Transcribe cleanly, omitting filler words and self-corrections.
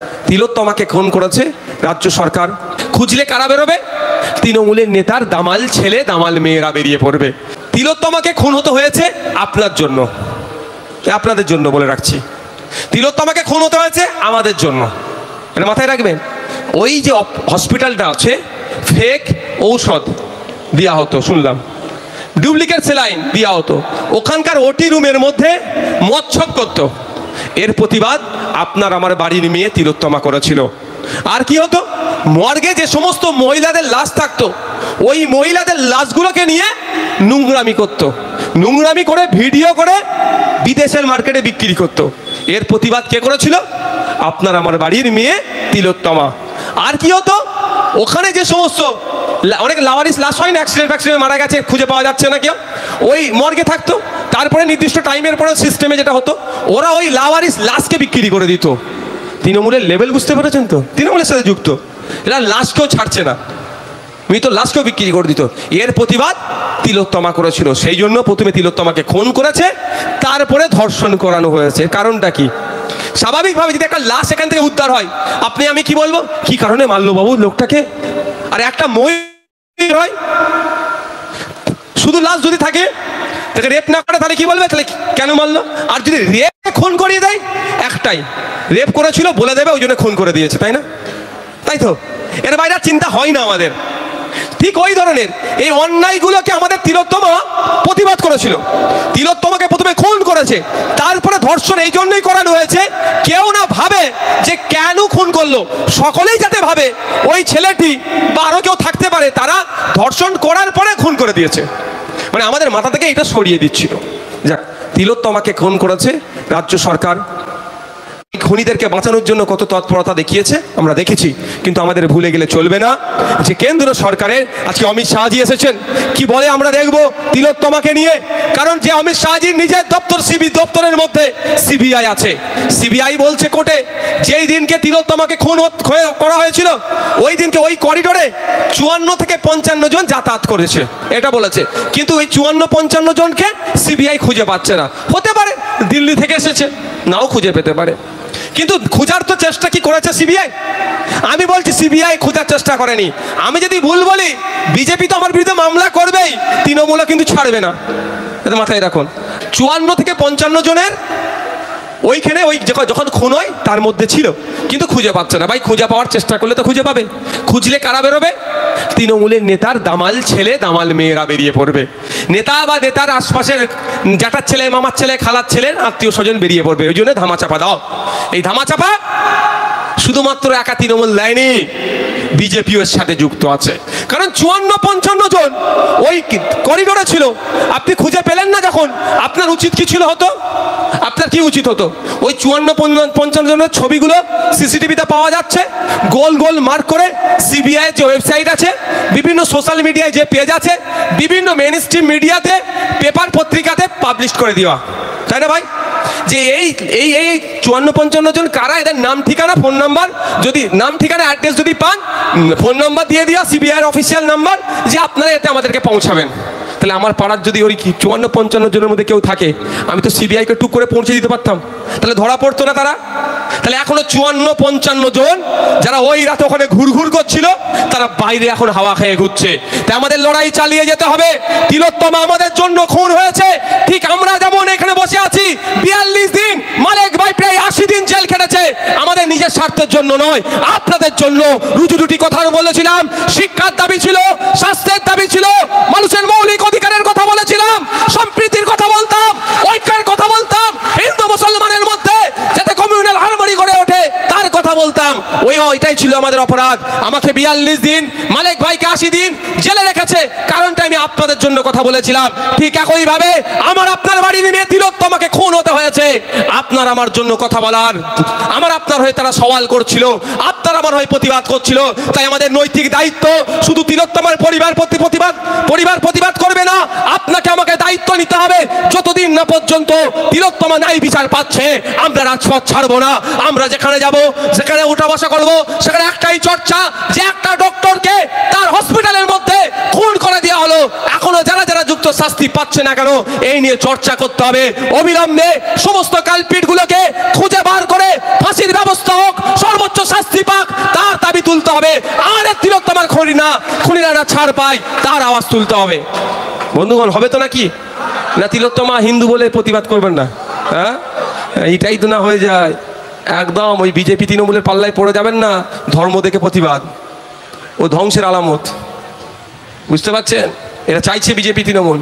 তিলোত্তমাকে খুন করেছে রাজ্য সরকার। খুঁজলে কারা বেরোবে? তৃণমূলের নেতার দামাল ছেলে দামাল মেয়েরা বেরিয়ে পড়বে। তিলোত্তমাকে খুন হতে হয়েছে আপনার জন্য, আপনাদের জন্য বলে রাখছি। তিলোত্তমাকে খুন হতে হয়েছে আমাদের জন্য, এটা মাথায় রাখবেন। ওই যে হসপিটালটা আছে, ফেক ঔষধ দেওয়া হতো, শুনলাম ডুপ্লিকেট স্যালাইন দেওয়া হতো, ওখানকার ওটি রুমের মধ্যে মচ্ছব করতো। এর প্রতিবাদ আপনার আমার বাড়ির মেয়ে তিলোত্তমা করেছিল। আর কি হতো, মর্গে যে সমস্ত মহিলাদের লাশ থাকতো, ওই মহিলাদের লাশগুলোকে নিয়ে নোংরামি করতো, নোংরামি করে ভিডিও করে বিদেশের মার্কেটে বিক্রি করতো। এর প্রতিবাদ কে করেছিল? আপনার আমার বাড়ির মেয়ে তিলোত্তমা। আর কি হতো, ওখানে যে সমস্ত অনেক লাওয়ারিস লাশ হয় না, অ্যাক্সিডেন্ট মারা গেছে, খুঁজে পাওয়া যাচ্ছে না কেউ, ওই মর্গে থাকতো। তারপরে নির্দিষ্ট টাইমের পরে সিস্টেমে যেটা হতো, ওরা ওই লাওয়ারিস লাশকে বিক্রি করে দিত। তৃণমূলের লেভেল বুঝতে পেরেছেন তো? তৃণমূলের সাথে যুক্ত এরা লাশকেও ছাড়ছে না, মৃত লাশকেও বিক্রি করে দিত। এর প্রতিবাদ তিলোত্তমা করেছিল। সেই জন্য প্রথমে তিলোত্তমাকে খুন করেছে, তারপরে ধর্ষণ করানো হয়েছে। কারণটা কি? স্বাভাবিকভাবে যদি একটা লাশ এখান থেকে উদ্ধার হয়, আপনি আমি কি বলবো, কি কারণে মারলো বাবু লোকটাকে? আর একটা মহিলা হয়, শুধু লাশ যদি থাকে, তাকে রেপ না করে, তাহলে কি বলবে, তাহলে কেন মারলো? আর যদি রেপ খুন করিয়ে দেয়, একটাই রেপ করেছিল বলে দেবে, ওই জন্য খুন করে দিয়েছে, তাই না? তাই তো, এর বাইরে চিন্তা হয় না আমাদের। ঠিক ওই ধরনের এই অন্যায়গুলোকে আমাদের তিলোত্তমা প্রতিবাদ করেছিল। তিলোত্তমাকে প্রথমে খুন করেছে, তারপরে ধর্ষণ এই জন্যই করানো হয়েছে, কেউ না ভাবে যে কেন খুন করলো, সকলেই যাতে ভাবে ওই ছেলেটি বা আরো কেউ থাকতে পারে, তারা ধর্ষণ করার পরে খুন করে দিয়েছে। মানে আমাদের মাথা থেকে এটা সরিয়ে দিচ্ছিল। যাক, তিলোত্তমাকে খুন করেছে রাজ্য সরকার। খুনিদেরকে বাঁচানোর জন্য কত তৎপরতা দেখিয়েছে আমরা দেখেছি, কিন্তু আমাদের ভুলে গেলে চলবে না যে কেন্দ্র সরকারের আজকে অমিত শাহজি এসেছেন, কি বলে আমরা দেখব তিলোত্তমাকে নিয়ে। কারণ যে অমিত শাহজির নিজের দপ্তর দপ্তরের মধ্যে সিবিআই আছে, সিবিআই বলছে কোর্টে, যেই দিনকে তিলোত্তমাকে খুন করা হয়েছিল, ওই দিনকে ওই করিডোরে 54 থেকে 55 জন যাতায়াত করেছে, এটা বলেছে। কিন্তু ওই 54-55 জনকে সিবিআই খুঁজে পাচ্ছে না। হতে পারে দিল্লি থেকে এসেছে, নাও খুঁজে পেতে পারে, কিন্তু খোঁজার তো চেষ্টা কি করেছে সিবিআই? আমি বলছি সিবিআই খোঁজার চেষ্টা করেনি। আমি যদি ভুল বলি, বিজেপি তো আমার বিরুদ্ধে মামলা করবেই, তৃণমূল কিন্তু ছাড়বে না, এটা মাথায় রাখুন। 54 থেকে 55 জনের ওইখানে ওই যখন খুন হয় তার মধ্যে ছিল, কিন্তু খুঁজে পাচ্ছে না। ভাই, খুঁজে পাওয়ার চেষ্টা করলে তো খুঁজে পাবে। খুঁজলে কারা বেরোবে? তৃণমূলের নেতার দামাল ছেলে দামাল মেয়েরা বেরিয়ে পড়বে। নেতা বা নেতার আশপাশের জ্যাঠার ছেলে, মামার ছেলে, খালার ছেলের আত্মীয় স্বজন বেরিয়ে পড়বে। ওই জন্য ধামাচাপা দাও। এই ধামাচাপা শুধুমাত্র একা তৃণমূল দেয়নি, বিজেপিও এর সাথে যুক্ত আছে। কারণ 54-55 জন ওই করিডোরে ছিল, আপনি খুঁজে পেলেন না যখন, আপনার উচিত কি ছিল হতো? আপনার কি উচিত হতো? ওই 54-55 জনের ছবিগুলো সিসিটিভিতে পাওয়া যাচ্ছে, গোল গোল মার্ক করে সিবিআই যে ওয়েবসাইট আছে, বিভিন্ন সোশ্যাল মিডিয়ায় যে পেজ আছে, বিভিন্ন মেইন স্ট্রিম মিডিয়াতে, পেপার পত্রিকাতে পাবলিশ করে দেওয়া, তাই না ভাই? যে এই এই এই 54-55 জন কারা, এদের নাম ঠিকানা, ফোন নাম্বার, যদি নাম ঠিকানা অ্যাড্রেস যদি পান, ফোন নাম্বার দিয়ে দেওয়া, সিবিআই এর অফিসিয়াল নাম্বার, যে আপনারা এতে আমাদেরকে পৌঁছাবেন। তাহলে আমার পাড়ার যদি ওই 54-55 জনের মধ্যে কেউ থাকে, আমি তো সিবিআইকে টুক করে পৌঁছে দিতে পারতাম, তাহলে ধরা পড়তো না তারা। তাহলে এখনো 54-55 জন যারা ওই রাতে ওখানে ঘুরঘুর করছিল, তারা বাইরে এখন হাওয়া খেয়ে ঘুরছে। তাই আমাদের লড়াই চালিয়ে যেতে হবে। তিলোত্তমা আমাদের জন্য খুন হয়েছে, ঠিক আমরা যেমন এখানে বসে আছি 42 দিন, মালেক ভাই প্রায় 80 দিন জেল খেটেছে, আমাদের নিজের স্বার্থের জন্য নয়, আপনাদের জন্য। রুটি কথা বলেছিলাম, শিক্ষার দাবি ছিল, স্বাস্থ্যের দাবি ছিল, মানুষের মৌলিক অধিকারের কথা বলেছিলাম, সম্প্রীতির কথা বলতাম, ঐক্যের কথা বলতাম, হিন্দু মুসলমানের মধ্যে যাতে কমিউনাল হারমোনি গড়ে ওঠে তার কথা বলতাম। ওইটাই ছিল আমাদের অপরাধ। আমাকে 42 দিন, মালেক ভাইকে 80 দিন জেলে রেখেছে, কারণটা আমি আপনাদের জন্য কথা বলেছিলাম। ঠিক একই ভাবে আমার আপনার বাড়ির মেয়ে তিলোত্তমাকে খুন হতে হয়েছে, আপনার আমার জন্য কথা বলার, আমার আপনার হয়ে তারা সওয়াল করছিল, আপনার আমার হয়ে প্রতিবাদ করছিল। তাই আমাদের নৈতিক দায়িত্ব শুধু তিলোত্তমার পরিবার প্রতিবাদ করবে না, আপনাকে আমাকে দায়িত্ব নিতে হবে। যতদিন না পর্যন্ত তিলোত্তমা ন্যায় বিচার পাচ্ছে, আমরা রাজপথ ছাড়বো না। আমরা যেখানে যাব, সেখানে উঠা বসা করবো, সেখানে একটাই চর্চা, যে একটা ডক্টরকে তার হসপিটালের মধ্যে খুন করে দেওয়া হলো, এখনো যারা যারা যুক্ত শাস্তি পাচ্ছে না কেন, এই নিয়ে চর্চা করতে হবে। অবিলম্বে সমস্ত কালপিট গুলোকে খুঁজে বার করে ফাঁসির ব্যবস্থা হোক, সর্বোচ্চ হবে, আরে তিলোত্তমার খুনিরা না ছাড় পায় তার আওয়াজ তুলতে হবে। বন্ধুগণ, হবে তো নাকি? না তিলোত্তমা হিন্দু বলে প্রতিবাদ করবেন না? হ্যাঁ, এইটাই তো না হয়ে যায়। একদম ওই বিজেপি তৃণমূলের পাল্লায় পড়ে যাবেন না। ধর্ম দেখে প্রতিবাদ ও ধ্বংসের আলামত, বুঝতে পারছেন? এরা চাইছে বিজেপি তৃণমূল।